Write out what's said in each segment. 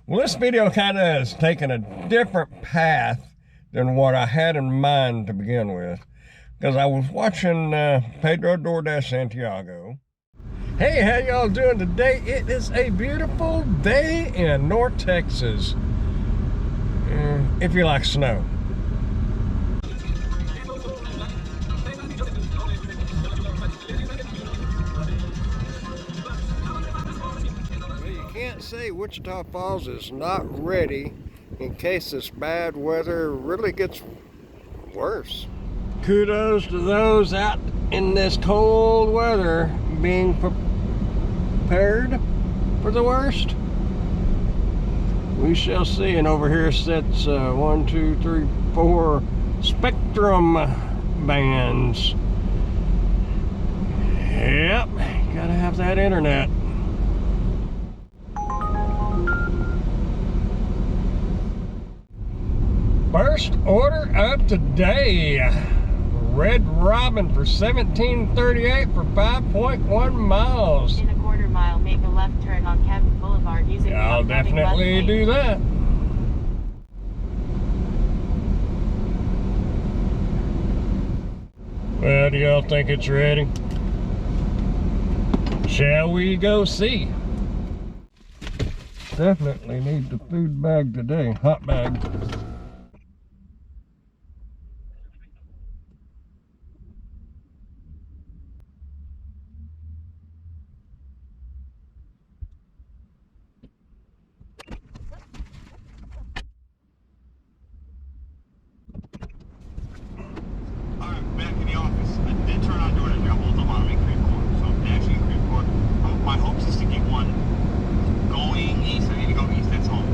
Well, this video kind of has taken a different path than what I had in mind to begin with, because I was watching Pedro DoorDash Santiago. Hey, how y'all doing today? It is a beautiful day in North Texas, if you like snow. Can't say Wichita Falls is not ready in case this bad weather really gets worse. Kudos to those out in this cold weather being prepared for the worst. We shall see. And over here sits 1, 2, 3, 4 spectrum bands. Yep, gotta have that internet. First order of today, Red Robin for $17.38 for 5.1 miles. In a quarter mile, make a left turn on Cabot Boulevard using the I'll definitely do that. Well, do y'all think it's ready? Shall we go see? Definitely need the food bag today, hot bag. Back in the office. I did turn on DoorDash. I got both of them on in Creve Coeur. So I'm actually in Creve Coeur. My hopes is to get one going east. I need to go east. That's home.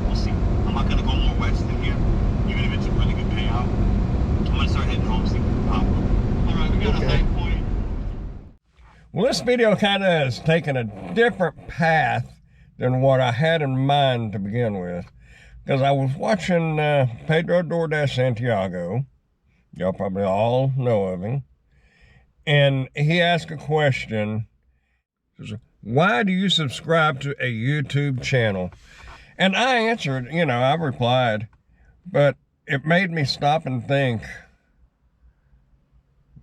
We'll see. I'm not gonna go more west than here, even if it's a really good payout. I'm gonna start heading home. See pop up. All right, we got a high point. Well, this video kind of has taken a different path than what I had in mind to begin with, because I was watching Pedro DoorDash Santiago. Y'all probably all know of him. And he asked a question. Why do you subscribe to a YouTube channel? And I answered, I replied, but it made me stop and think,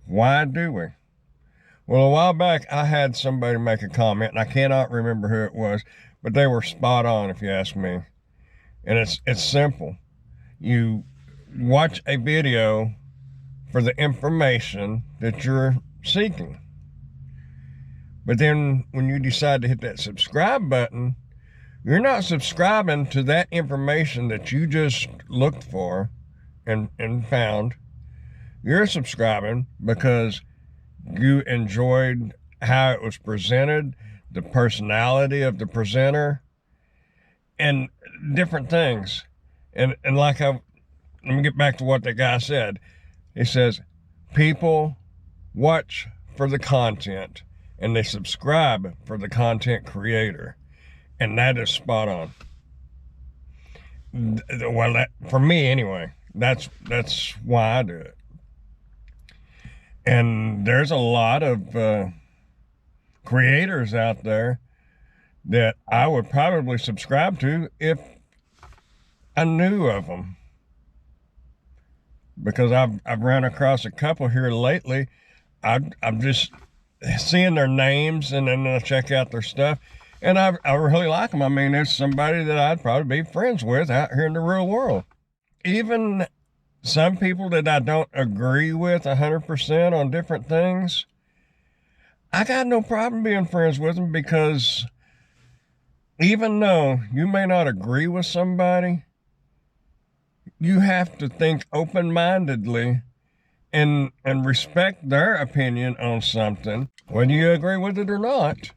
why do we? Well, a while back, I had somebody make a comment, and I cannot remember who it was, but they were spot on, if you ask me. And it's simple. You watch a video for the information that you're seeking. But then when you decide to hit that subscribe button, you're not subscribing to that information that you just looked for and found. You're subscribing because you enjoyed how it was presented, the personality of the presenter, and different things. And like let me get back to what the guy said. He says, people watch for the content and they subscribe for the content creator. And that is spot on. Well, for me anyway, that's why I do it. And there's a lot of creators out there that I would probably subscribe to if I knew of them. Because I've run across a couple here lately. I'm just seeing their names and then I check out their stuff. And I really like them. I mean, it's somebody that I'd probably be friends with out here in the real world. Even some people that I don't agree with 100% on different things, I got no problem being friends with them, because even though you may not agree with somebody, you have to think open-mindedly and respect their opinion on something, whether you agree with it or not.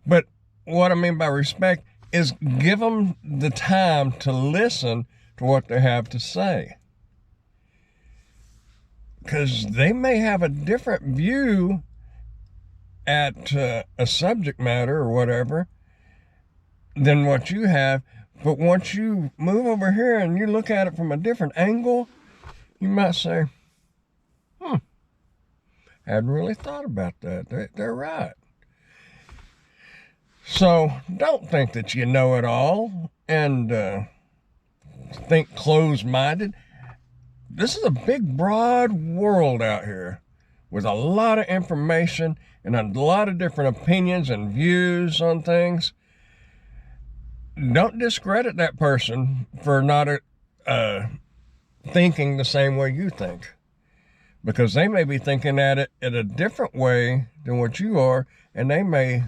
But what I mean by respect is give them the time to listen to what they have to say. Because they may have a different view at a subject matter or whatever than what you have. But once you move over here and you look at it from a different angle, you might say, hadn't really thought about that. They're right. So don't think that you know it all and think closed-minded. This is a big, broad world out here with a lot of information and a lot of different opinions and views on things. Don't discredit that person for not thinking the same way you think, because they may be thinking at it in a different way than what you are, and they may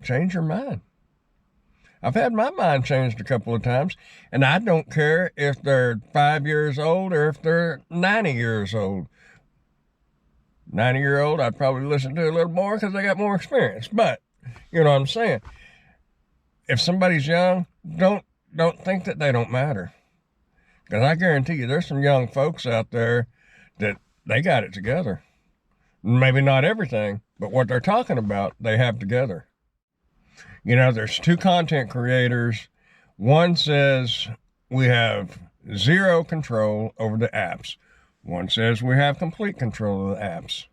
change your mind. I've had my mind changed a couple of times, and I don't care if they're 5 years old or if they're 90 years old. 90-year-old, I'd probably listen to a little more because they got more experience. But you know what I'm saying? If somebody's young, don't think that they don't matter. Because I guarantee you, there's some young folks out there that they got it together. Maybe not everything, but what they're talking about, they have together. You know, there's two content creators. One says we have zero control over the apps. One says we have complete control of the apps.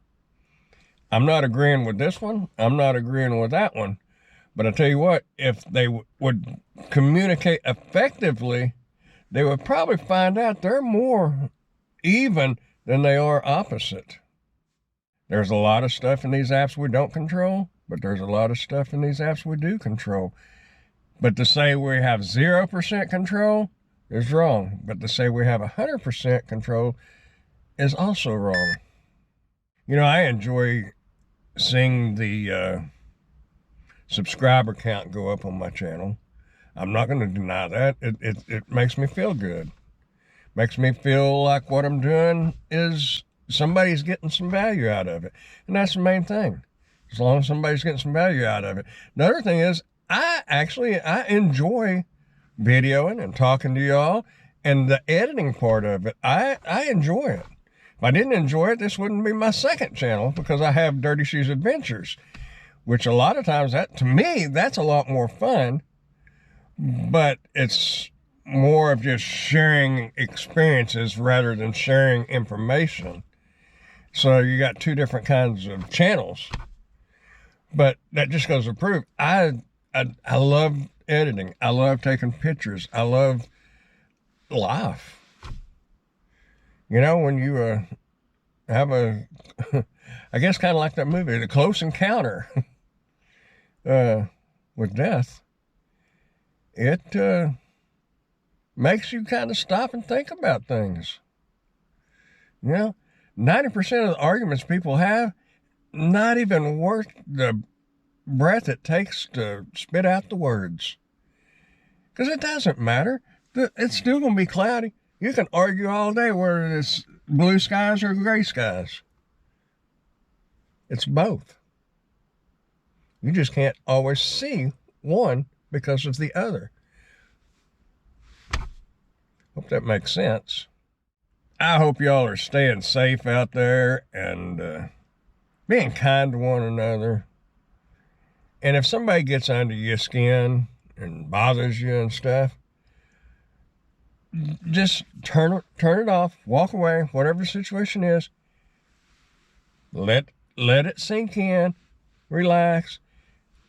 I'm not agreeing with this one. I'm not agreeing with that one. But I tell you what, if they would communicate effectively, they would probably find out they're more even than they are opposite. There's a lot of stuff in these apps we don't control, but there's a lot of stuff in these apps we do control. But to say we have 0% control is wrong. But to say we have 100% control is also wrong. You know, I enjoy seeing the subscriber count go up on my channel. I'm not going to deny that. It makes me feel good. Makes me feel like what I'm doing is somebody's getting some value out of it. And that's the main thing. As long as somebody's getting some value out of it. The other thing is, I enjoy videoing and talking to y'all, and the editing part of it, I enjoy it. If I didn't enjoy it, this wouldn't be my second channel, because I have Dirty Shoes Adventures, which a lot of times, that to me, that's a lot more fun, but it's more of just sharing experiences rather than sharing information. So you got two different kinds of channels. But that just goes to prove, I love editing. I love taking pictures. I love life. You know, when you have a, I guess kind of like that movie, The Close Encounter with Death, it makes you kind of stop and think about things. You know, 90% of the arguments people have, not even worth the breath it takes to spit out the words. Because it doesn't matter. It's still going to be cloudy. You can argue all day whether it's blue skies or gray skies. It's both. You just can't always see one because of the other. Hope that makes sense. I hope y'all are staying safe out there and being kind to one another. And if somebody gets under your skin and bothers you and stuff, just turn it off, walk away, whatever the situation is. Let it sink in, relax,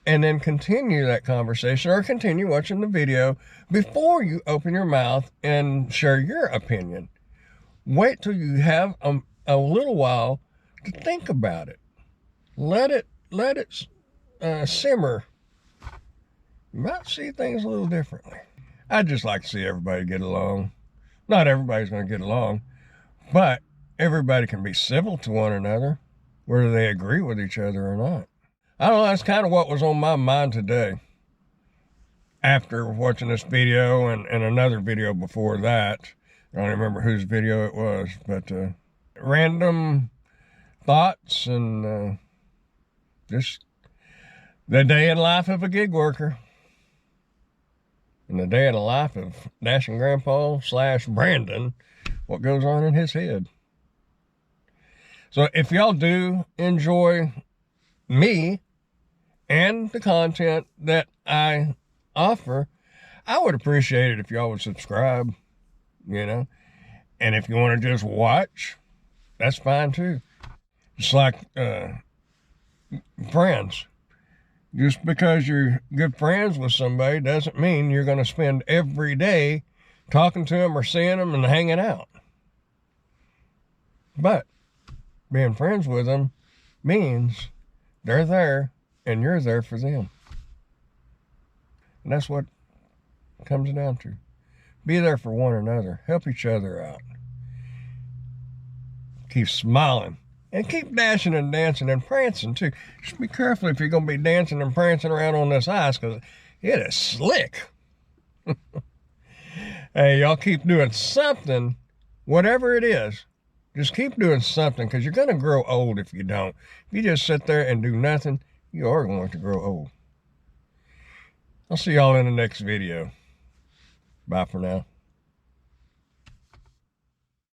and then continue that conversation or continue watching the video before you open your mouth and share your opinion. Wait till you have a little while to think about it. Let it simmer. You might see things a little differently. I'd just like to see everybody get along. Not everybody's going to get along, but everybody can be civil to one another, whether they agree with each other or not. I don't know, that's kind of what was on my mind today. After watching this video and another video before that, I don't remember whose video it was, but random thoughts and just the day in life of a gig worker. And the day in the life of Dashing Grandpa / Brandon, what goes on in his head. So if y'all do enjoy me and the content that I offer, I would appreciate it if y'all would subscribe, you know. And if you want to just watch, that's fine too. Just like friends. Just because you're good friends with somebody doesn't mean you're going to spend every day talking to them or seeing them and hanging out. But being friends with them means they're there and you're there for them. And that's what it comes down to. Be there for one another. Help each other out. Keep smiling. And keep dashing and dancing and prancing too. Just be careful if you're going to be dancing and prancing around on this ice, because it is slick. Hey, y'all keep doing something, whatever it is. Just keep doing something, because you're going to grow old if you don't. If you just sit there and do nothing, you are going to grow old. I'll see y'all in the next video. Bye for now.